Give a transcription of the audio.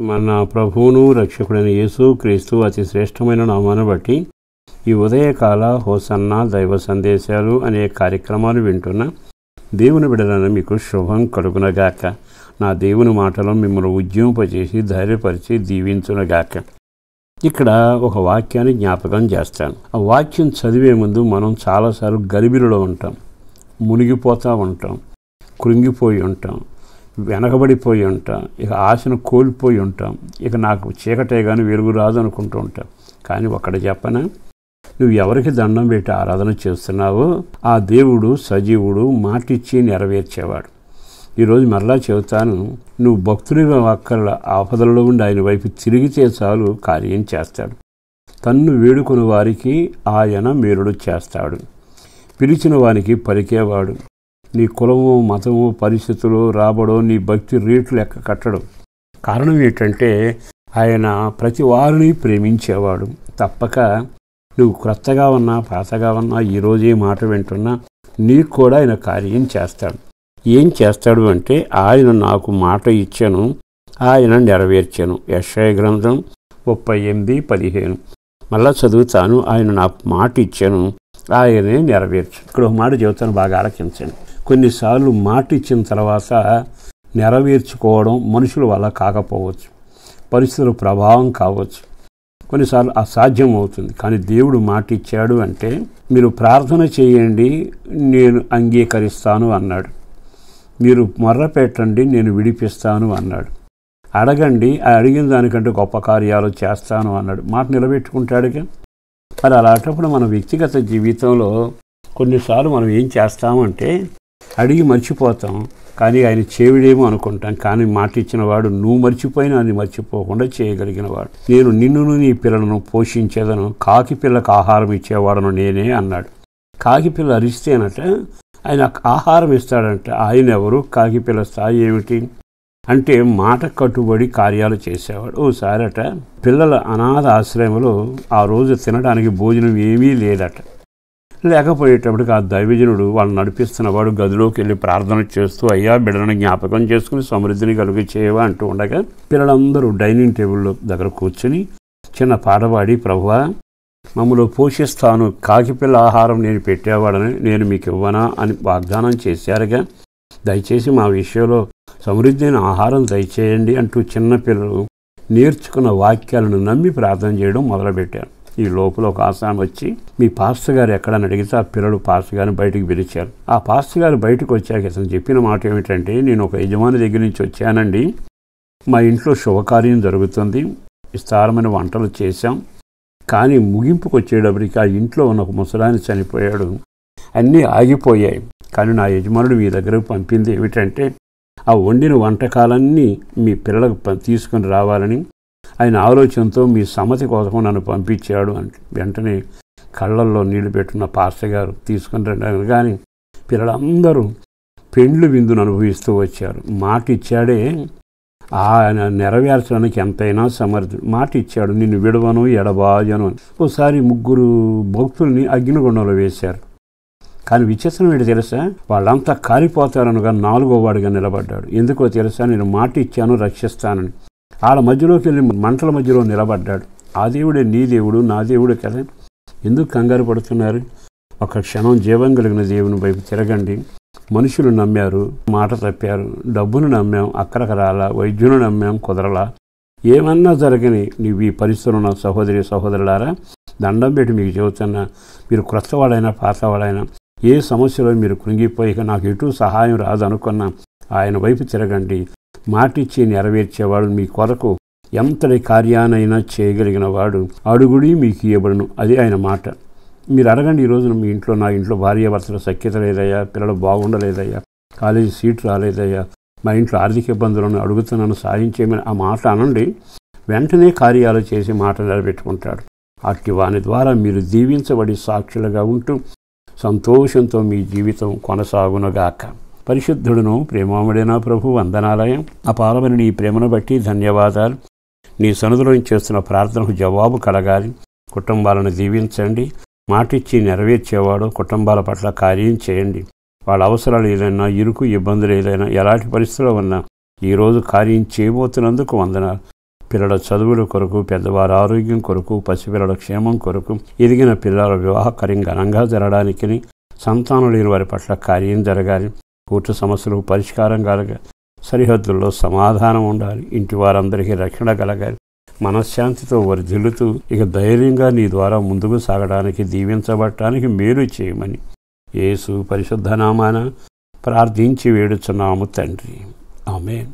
మన ప్రభువును రక్షకుడైన యేసు క్రీస్తు అతి శ్రేష్టమైన నామాన్ని బట్టి ఈ ఉదయకాల హోసన్న దైవ సందేశాలు అనే కార్యక్రమాలు వింటున్న దేవుని బిడ్డలను మీకు శుభం కలుగునగాక. నా దేవుని మాటలు మిమ్మల్ని ఉద్యమింపజేసి ధైర్యపరిచి దీవించునగాక. ఇక్కడ ఒక వాక్యాన్ని జ్ఞాపకం చేస్తాను. ఆ వాక్యం చదివే ముందు మనం చాలాసార్లు గలిబిలిలో ఉంటాం, మునిగిపోతూ ఉంటాం, కృంగిపోయి ఉంటాం, వెనకబడిపోయి ఉంటాం, ఇక ఆశను కోల్పోయి ఉంటాం. ఇక నాకు చీకటే కానీ వెలుగు రాదు అనుకుంటూ ఉంటాం. కానీ ఒక్కడ చెప్పనా, నువ్వు ఎవరికి దండం పెట్టి ఆరాధన చేస్తున్నావో ఆ దేవుడు సజీవుడు, మాటిచ్చి నెరవేర్చేవాడు. ఈరోజు మరలా చెబుతాను, నువ్వు భక్తుడిగా అక్కర్ల ఆపదలలో ఉండి ఆయన వైపు తిరిగితే చాలు కార్యం చేస్తాడు. తన్ను వేడుకుని వారికి ఆయన మేలుడు చేస్తాడు. పిలిచిన వానికి పలికేవాడు. నీ కులము, మతము, పరిస్థితులు, రాబడో, నీ భక్తి రేట్లు లెక్క కట్టడం. కారణం ఏంటంటే ఆయన ప్రతి వారిని ప్రేమించేవాడు. తప్పక నువ్వు క్రొత్తగా ఉన్నా పాతగా ఉన్నా ఈరోజే మాట వింటున్నా నీకు కూడా ఆయన కార్యం చేస్తాడు. ఏం చేస్తాడు అంటే, ఆయన నాకు మాట ఇచ్చాను, ఆయన నెరవేర్చాను. యెషయా గ్రంథం 38:15. మళ్ళా చదువుతాను, ఆయన నాకు మాట ఇచ్చాను, ఆయనే నెరవేర్చు. ఇక్కడ ఒక మాట చెబుతాను, బాగా ఆలకించండి. కొన్నిసార్లు మాట ఇచ్చిన తర్వాత నెరవేర్చుకోవడం మనుషుల వల్ల కాకపోవచ్చు, పరిస్థితుల ప్రభావం కావచ్చు, కొన్నిసార్లు అసాధ్యం అవుతుంది. కానీ దేవుడు మాట ఇచ్చాడు అంటే, మీరు ప్రార్థన చేయండి నేను అంగీకరిస్తాను అన్నాడు, మీరు మొర్ర పెట్టండి నేను విడిపిస్తాను అన్నాడు, అడగండి అడిగిన దానికంటే గొప్ప కార్యాలు చేస్తాను అన్నాడు. మాట నిలబెట్టుకుంటాడుగా. మరి అలాంటప్పుడు మన వ్యక్తిగత జీవితంలో కొన్నిసార్లు మనం ఏం చేస్తామంటే అడిగి మర్చిపోతాం, కానీ ఆయన చేవిడేమో అనుకుంటాం. కానీ మాట ఇచ్చిన వాడు నువ్వు మర్చిపోయినా అది మర్చిపోకుండా చేయగలిగిన వాడు. నేను నిన్నును నీ పిల్లలను పోషించేదను, కాకి పిల్లకు ఆహారం ఇచ్చేవాడను నేనే అన్నాడు. కాకి పిల్ల అరిస్తేనట ఆయన ఆహారం ఇస్తాడంట. ఆయన ఎవరు? కాకి పిల్ల స్థాయి ఏమిటి అంటే మాట కట్టుబడి కార్యాలు చేసేవాడు. ఓసారట పిల్లల అనాథ ఆశ్రయంలో ఆ రోజు తినడానికి భోజనం ఏమీ లేదట. లేకపోయేటప్పటికి ఆ దైవజనుడు వాళ్ళు నడిపిస్తున్నవాడు గదిలోకి వెళ్ళి ప్రార్థన చేస్తూ, అయ్యా బిడ్డలను జ్ఞాపకం చేసుకుని సమృద్ధిని కలుగు చేయవా అంటూ ఉండగా పిల్లలందరూ డైనింగ్ టేబుల్ దగ్గర కూర్చుని చిన్న పాట పాడి, ప్రభువా మమ్మల్ని పోషిస్తాను, కాకిపిల్ల ఆహారం నేను పెట్టేవాడని నేను మీకు ఇవ్వనా అని వాగ్దానం చేశారుగా, దయచేసి మా విషయంలో సమృద్ధైన ఆహారం దయచేయండి అంటూ చిన్నపిల్లలు నేర్చుకున్న వాక్యాలను నమ్మి ప్రార్థన చేయడం మొదలుపెట్టారు. ఈ లోపల ఒక ఆసామి వచ్చి, మీ పాస్టర్ గారు ఎక్కడని అడిగితే ఆ పిల్లలు పాస్టర్ గారిని బయటికి పిలిచారు. ఆ పాస్టర్ గారు బయటకు వచ్చాక ఇతను చెప్పిన మాట ఏమిటంటే, నేను ఒక యజమాని దగ్గర నుంచి వచ్చానండి, మా ఇంట్లో శుభకార్యం జరుగుతుంది, విస్తారమైన వంటలు చేశాం, కానీ ముగింపుకు వచ్చేటప్పటికి ఆ ఇంట్లో ఉన్న ఒక ముసలాయన చనిపోయాడు, అన్నీ ఆగిపోయాయి. కానీ నా యజమానుడు మీ దగ్గరకు పంపింది ఏమిటంటే, ఆ వండిన వంటకాలన్నీ మీ పిల్లలకు తీసుకుని రావాలని ఆయన ఆలోచనతో మీ సమ్మతి కోసం నన్ను పంపించాడు అంటే వెంటనే కళ్ళల్లో నీళ్లు పెట్టున్న పాస్టర్ గారు తీసుకుని రండి. కానీ పిల్లలందరూ పెండ్లు విందును అనుభవిస్తూ వచ్చారు. మాట ఇచ్చాడే ఆయన నెరవేర్చడానికి ఎంతైనా సమర్థుడు. మాట ఇచ్చాడు, నిన్ను విడవను ఎడబాయను అని. ఒకసారి 3 భక్తుల్ని అగ్నిగుండంలో వేశారు. కానీ విచిత్రం ఏంటి తెలుసా, వాళ్ళంతా కాలిపోతారనుగా 4వ వాడిగా నిలబడ్డాడు. ఎందుకో తెలుసా, నేను మాట ఇచ్చాను రక్షిస్తానని. వాళ్ళ మధ్యలోకి వెళ్ళి మంటల మధ్యలో నిలబడ్డాడు. ఆ దేవుడే నీ దేవుడు, నా దేవుడు కదా, ఎందుకు కంగారు పడుతున్నారు? ఒక క్షణం జీవం కలిగిన దేవుని వైపు తిరగండి. మనుషులు నమ్మారు, మాట తప్పారు, డబ్బును నమ్మాం, అక్కడికి రాలా, వైద్యును నమ్మాం, కుదరలా, ఏమన్నా జరగని నీవు ఈ పరిస్థితులు ఉన్న సహోదరి సహోదరులారా, దండం పెట్టి మీకు చెబుతున్నా, మీరు క్రొత్తవాడైనా పాతవాడైనా ఏ సమస్యలో మీరు కృంగిపోయి నాకు ఎటు సహాయం రాదు అనుకున్నా ఆయన వైపు తిరగండి. మాటిచ్చి నెరవేర్చేవాడు, మీ కొరకు ఎంతటి కార్యానైనా చేయగలిగిన వాడు. అడుగుడి మీకు ఇవ్వబడును, అది ఆయన మాట. మీరు అడగండి ఈ రోజున మీ ఇంట్లో, నా ఇంట్లో భార్యాభర్తల సఖ్యత లేదయ్యా, పిల్లలు బాగుండలేదయ్యా, కాలేజీ సీట్ రాలేదయ్యా, మా ఇంట్లో ఆర్థిక ఇబ్బందులను అడుగుతున్నాను, సాయం చేయమని ఆ మాట అనండి. వెంటనే కార్యాలు చేసి మాట నిలబెట్టుకుంటాడు. అట్టి వాని ద్వారా మీరు దీవించబడి సాక్షులుగా ఉంటూ సంతోషంతో మీ జీవితం కొనసాగునగాక. పరిశుద్ధుడును ప్రేమామడైన ప్రభు వందనాలయం. అపారమైన నీ ప్రేమను బట్టి ధన్యవాదాలు. నీ సన్నిధిలో చేస్తున్న ప్రార్థనకు జవాబు కలగాలి. కుటుంబాలను దీవించండి. మాటిచ్చి నెరవేర్చేవాడు కుటుంబాల పట్ల కార్యం చేయండి. వాళ్ళ అవసరాలు ఏదైనా, ఇరుకు ఇబ్బందులు ఏదైనా, ఎలాంటి పరిస్థితుల్లో ఉన్నా ఈరోజు కార్యం చేయబోతున్నందుకు వందనాలు. పిల్లల చదువుల కొరకు, పెద్దవారి ఆరోగ్యం కొరకు, పసిపిల్లల క్షేమం కొరకు, ఎదిగిన పిల్లల వివాహకార్యం ఘనంగా జరగడానికి, సంతానం లేని వారి పట్ల కార్యం జరగాలి, కోర్టు సమస్యలు పరిష్కారం కలగాలి, సరిహద్దుల్లో సమాధానం ఉండాలి, ఇంటి వారందరికీ రక్షణ కలగాలి, మనశ్శాంతితో వర్ధిల్లుతూ ఇక ధైర్యంగా నీ ద్వారా ముందుకు సాగడానికి, దీవించబడటానికి మేలు చేయమని యేసు పరిశుద్ధ నామాన ప్రార్థించి వేడుచున్నాము తండ్రి. ఆమేన్.